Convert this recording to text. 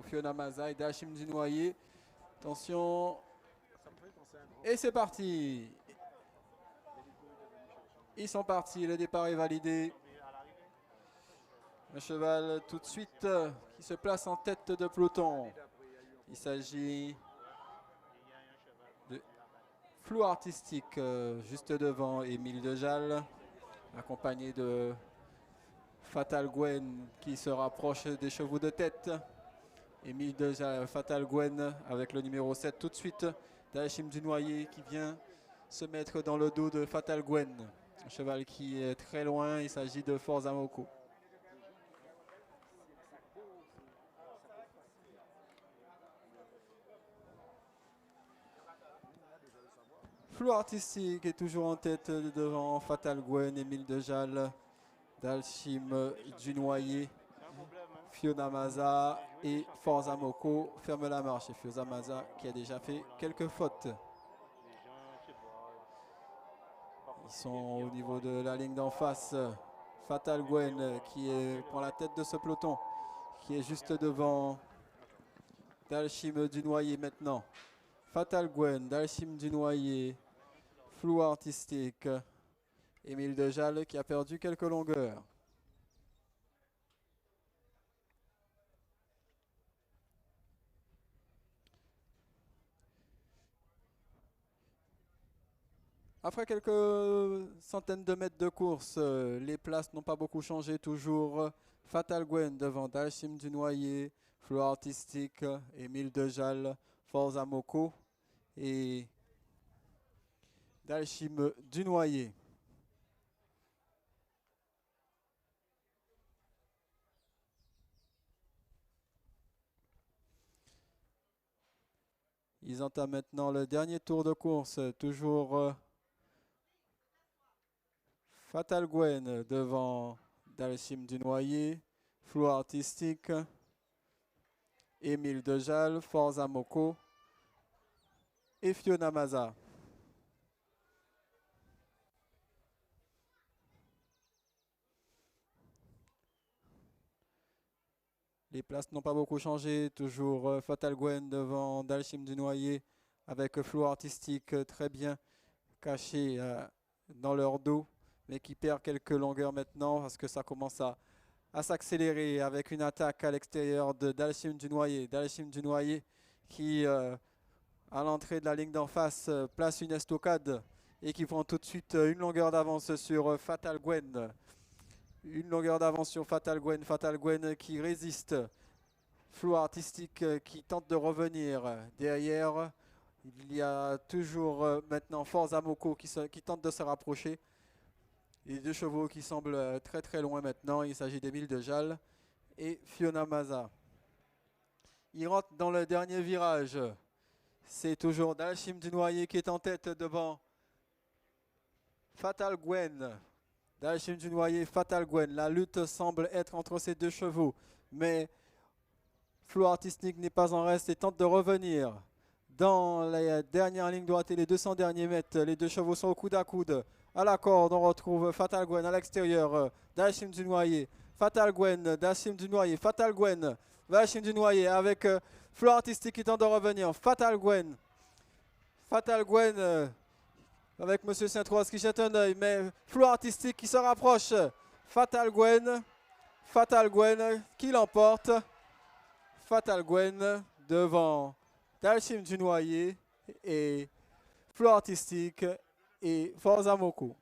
Fiona Maza et Dachim du Noyer. Attention. Et c'est parti. Ils sont partis, le départ est validé. Un cheval tout de suite qui se place en tête de peloton. Il s'agit de Flou Artistique juste devant Émile Dejal, accompagné de Fatal Gwen qui se rapproche des chevaux de tête. Émile Dejal, Fatal Gwen avec le numéro 7 tout de suite. Dachim du Noyer qui vient se mettre dans le dos de Fatal Gwen. Un cheval qui est très loin, il s'agit de Forza Moko. Flou Artistique est toujours en tête devant Fatal Gwen, Émile Dejal, Dachim du Noyer, Fiona Maza et Forza Moko ferme la marche. Et Fiona Maza qui a déjà fait quelques fautes. Ils sont au niveau de la ligne d'en face. Fatal Gwen qui prend la tête de ce peloton, qui est juste devant Dachim du Noyer maintenant. Fatal Gwen, Dachim du Noyer, Flou Artistique, Émile Dejal qui a perdu quelques longueurs. Après quelques centaines de mètres de course, les places n'ont pas beaucoup changé. Toujours Fatal Gwen devant Dachim du Noyer, Flou Artistique, Émile Dejal, Forza Moko et Dachim du Noyer. Ils entament maintenant le dernier tour de course. Toujours Fatal Gwen devant Dachim du Noyer, Flou Artistique, Émile Dejal, Forza Moko et Fiona Maza. Les places n'ont pas beaucoup changé. Toujours Fatal Gwen devant Dachim du Noyer avec Flou Artistique très bien caché dans leur dos, mais qui perd quelques longueurs maintenant parce que ça commence à s'accélérer avec une attaque à l'extérieur de Dachim du Noyer. Dachim du Noyer qui, à l'entrée de la ligne d'en face, place une estocade et qui prend tout de suite une longueur d'avance sur Fatal Gwen. Une longueur d'avance sur Fatal Gwen qui résiste. Flou Artistique qui tente de revenir. Derrière, il y a toujours maintenant Forza Moko qui tente de se rapprocher. Les deux chevaux qui semblent très très loin maintenant. Il s'agit d'Émile Dejal et Fiona Maza. Il rentre dans le dernier virage. C'est toujours Dachim du Noyer qui est en tête devant Fatal Gwen. Dachim du Noyer, Fatal Gwen. La lutte semble être entre ces deux chevaux. Mais Flou Artistique n'est pas en reste et tente de revenir. Dans la dernière ligne droite et les 200 derniers mètres, les deux chevaux sont au coude à coude. À la corde, on retrouve Fatal Gwen à l'extérieur. Dachim du Noyer, Fatal Gwen, Dachim du Noyer, Fatal Gwen, Dachim du Noyer avec Flou Artistique qui tente de revenir. Fatal Gwen avec Monsieur Saint-Troise qui jette un œil, mais Flou Artistique qui se rapproche. Fatal Gwen qui l'emporte. Fatal Gwen devant Dachim du Noyer et Flou Artistique et Forza Moko.